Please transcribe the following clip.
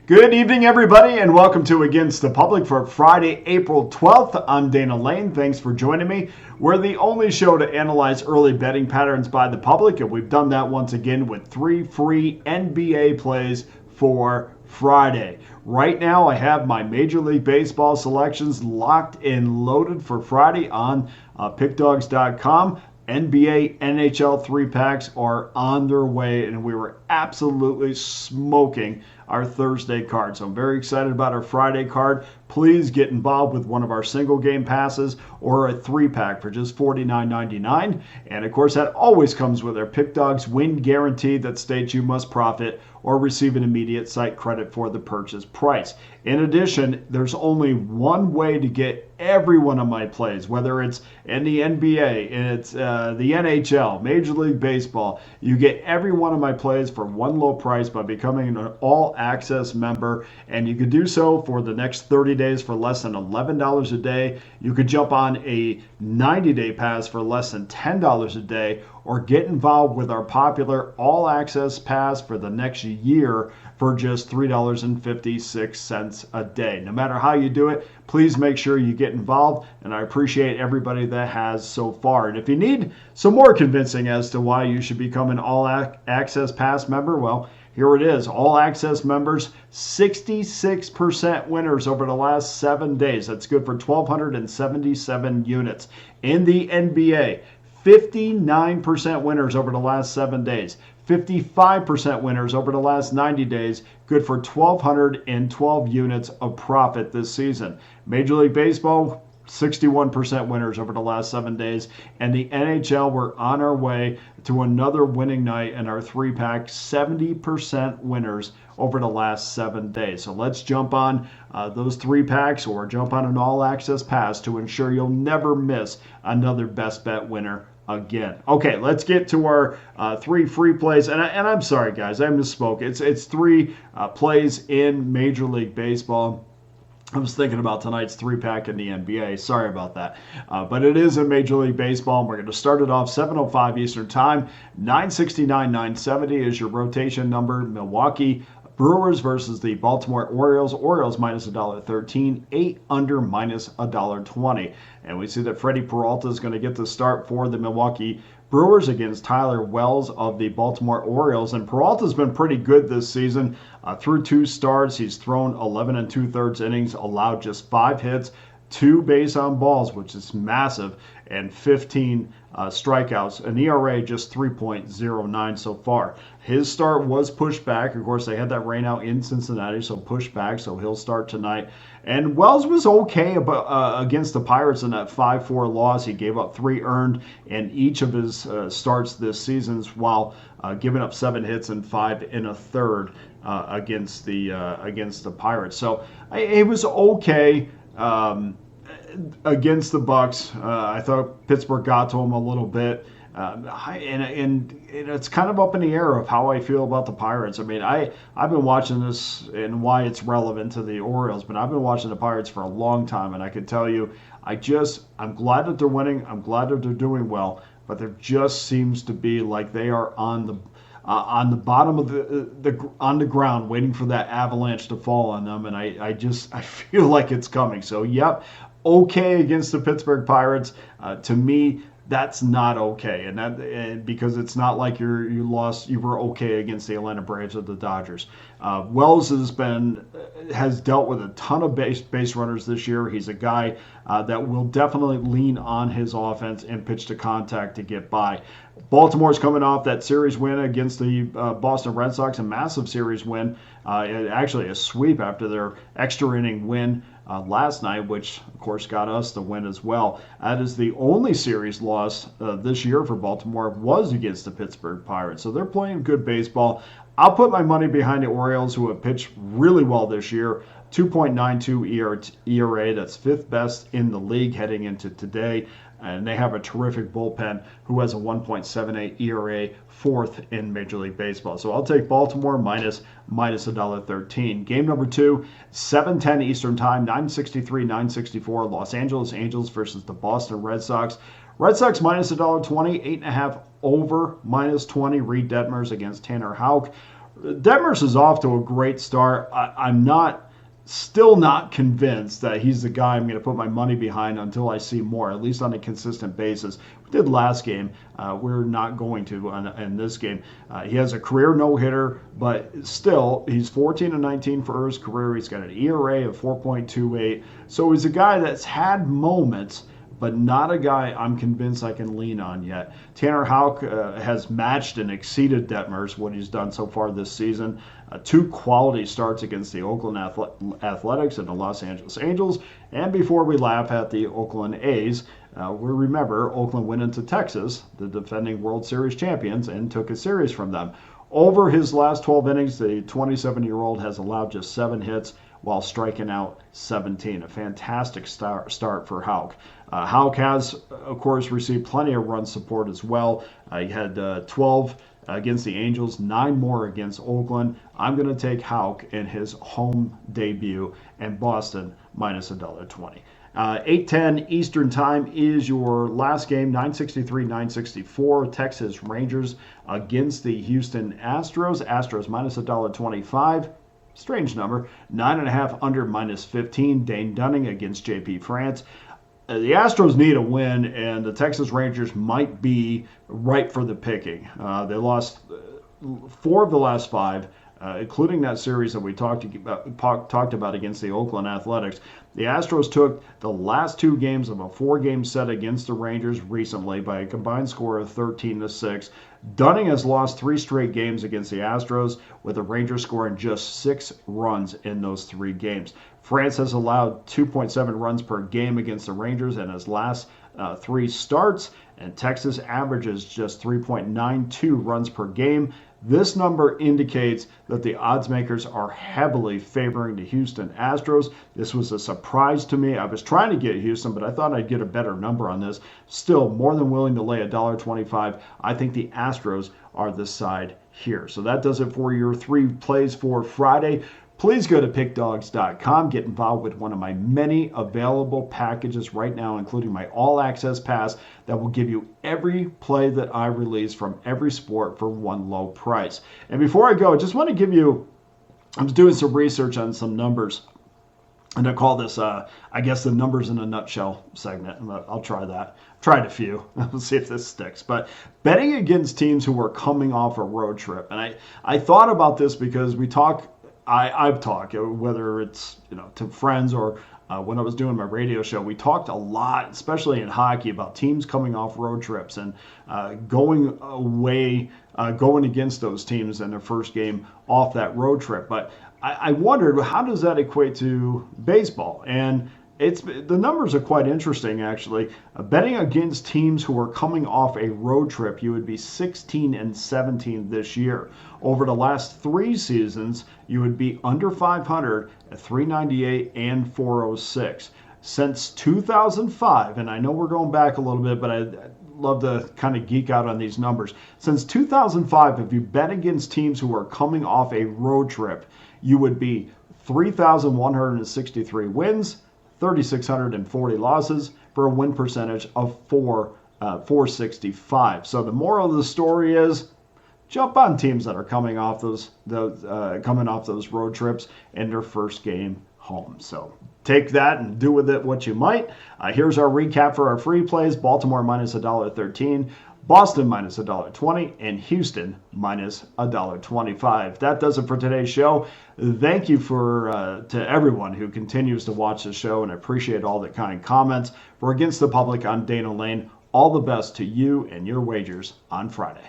Good evening, everybody, and welcome to Against the Public for Friday, April 12th. I'm Dana Lane. Thanks for joining me. We're the only show to analyze early betting patterns by the public, and we've done that once again with 3 free NBA plays for Friday. Right now, I have my Major League Baseball selections locked and loaded for Friday on Pickdawgz.com. NBA, NHL 3-packs are on their way, and we were absolutely smoking our Thursday card. So I'm very excited about our Friday card. Please get involved with one of our single game passes or a 3-pack for just $49.99. And of course, that always comes with our Pick Dawgz win guarantee that states you must profit or receive an immediate site credit for the purchase price. In addition, there's only one way to get every one of my plays, whether it's in the NBA, it's the NHL, Major League Baseball. You get every one of my plays for one low price by becoming an all-access member, and you can do so for the next 30 days for less than $11 a day. You could jump on a 90-day pass for less than $10 a day, or get involved with our popular all-access pass for the next year for just $3.56 a day. No matter how you do it, please make sure you get involved, and I appreciate everybody that has so far. And if you need some more convincing as to why you should become an all-access pass member, well, here it is. All access members, 66% winners over the last 7 days. That's good for 1,277 units. In the NBA, 59% winners over the last 7 days. 55% winners over the last 90 days, good for 1,212 units of profit this season. Major League Baseball, 61% winners over the last 7 days. And the NHL, we're on our way to another winning night in our 3-pack, 70% winners over the last 7 days. So let's jump on those 3-packs or jump on an all-access pass to ensure you'll never miss another best bet winner again. Okay, let's get to our 3 free plays. And I'm sorry, guys, I misspoke. It's 3 plays in Major League Baseball. I was thinking about tonight's 3-pack in the NBA. Sorry about that. But it is in Major League Baseball. And we're going to start it off 7:05 Eastern Time. 969, 970 is your rotation number. Milwaukee Brewers versus the Baltimore Orioles. Orioles minus $1.13. 8 under minus $1.20. And we see that Freddie Peralta is going to get the start for the Milwaukee Brewers against Tyler Wells of the Baltimore Orioles. And Peralta's been pretty good this season. Through 2 starts, he's thrown 11 2/3 innings, allowed just 5 hits, 2 base on balls, which is massive, and 15 strikeouts. An ERA just 3.09 so far. His start was pushed back. Of course, they had that rain out in Cincinnati, so pushed back, so he'll start tonight. And Wells was okay against the Pirates in that 5-4 loss. He gave up 3 earned in each of his starts this season, while giving up 7 hits and 5 1/3 against the Pirates. So it was okay. Against the Bucks, I thought Pittsburgh got to him a little bit, and it's kind of up in the air of how I feel about the Pirates. I mean, I've been watching this and why it's relevant to the Orioles, but I've been watching the Pirates for a long time, and I can tell you, I'm glad that they're winning. I'm glad that they're doing well, but there just seems to be like they are on the bottom of on the ground, waiting for that avalanche to fall on them, and I feel like it's coming. So, yep. Okay against the Pittsburgh Pirates. To me, that's not okay, and because it's not like you were okay against the Atlanta Braves or the Dodgers. Wells has dealt with a ton of base runners this year. He's a guy that will definitely lean on his offense and pitch to contact to get by. Baltimore's coming off that series win against the Boston Red Sox, a massive series win, actually a sweep after their extra inning win last night, which of course got us the win as well. That is the only series loss this year for Baltimore was against the Pittsburgh Pirates. So they're playing good baseball. I'll put my money behind the Orioles, who have pitched really well this year. 2.92 ERA, that's 5th best in the league heading into today. And they have a terrific bullpen who has a 1.78 ERA, 4th in Major League Baseball. So I'll take Baltimore minus $1.13. Game number 2, 7:10 Eastern Time, 963, 964. Los Angeles Angels versus the Boston Red Sox. Red Sox minus $1.20, 8.5 over minus 20. Reed Detmers against Tanner Houck. Detmers is off to a great start. I'm still not convinced that he's the guy I'm going to put my money behind until I see more, at least on a consistent basis. We did last game. We're not going to in this game. He has a career no-hitter, but still, he's 14-19 for his career. He's got an ERA of 4.28. So he's a guy that's had moments, but not a guy I'm convinced I can lean on yet. Tanner Houck has matched and exceeded Detmers, what he's done so far this season. 2 quality starts against the Oakland Athletics and the Los Angeles Angels. And before we laugh at the Oakland A's, we remember Oakland went into Texas, the defending World Series champions, and took a series from them. Over his last 12 innings, the 27-year-old has allowed just 7 hits while striking out 17. A fantastic start for Houck. Houck has, of course, received plenty of run support as well. He had 12 against the Angels, 9 more against Oakland. I'm going to take Houck in his home debut and Boston minus $1.20. 8:10 Eastern Time is your last game, 963-964. Texas Rangers against the Houston Astros. Astros minus $1.25. Strange number. 9.5 under minus 15. Dane Dunning against JP France. The Astros need a win, and the Texas Rangers might be ripe for the picking. They lost 4 of the last 5, including that series that we talked about against the Oakland Athletics. The Astros took the last 2 games of a 4-game set against the Rangers recently by a combined score of 13-6. Dunning has lost 3 straight games against the Astros, with the Rangers scoring just 6 runs in those 3 games. France has allowed 2.7 runs per game against the Rangers in his last 3 starts, and Texas averages just 3.92 runs per game. This number indicates that the odds makers are heavily favoring the Houston Astros. This was a surprise to me. I was trying to get Houston, but I thought I'd get a better number on this. Still, more than willing to lay $1.25. I think the Astros are the side here. So that does it for your 3 plays for Friday. Please go to pickdawgz.com. Get involved with one of my many available packages right now, including my all-access pass that will give you every play that I release from every sport for one low price. And before I go, I just want to give you, I was doing some research on some numbers, and I call this, I guess, the numbers in a nutshell segment. I'll try that. I've tried a few. We'll see if this sticks. But betting against teams who are coming off a road trip. And I thought about this because we talk, I've talked, whether it's to friends or when I was doing my radio show, we talked a lot, especially in hockey, about teams coming off road trips and going away, going against those teams in their first game off that road trip. But I wondered, how does that equate to baseball? And the numbers are quite interesting, actually. Betting against teams who are coming off a road trip, you would be 16-17 this year. Over the last 3 seasons, you would be under 500 at 398 and 406. Since 2005, and I know we're going back a little bit, but I love to kind of geek out on these numbers. Since 2005, if you bet against teams who are coming off a road trip, you would be 3,163 wins, 3,640 losses for a win percentage of 465. So the moral of the story is, jump on teams that are coming off those road trips in their first game home. So take that and do with it what you might. Here's our recap for our free plays: Baltimore minus $1.13. Boston minus $1.20, and Houston minus $1.25. That does it for today's show. Thank you to everyone who continues to watch the show, and I appreciate all the kind comments. For Against the Public, I'm Dana Lane. All the best to you and your wagers on Friday.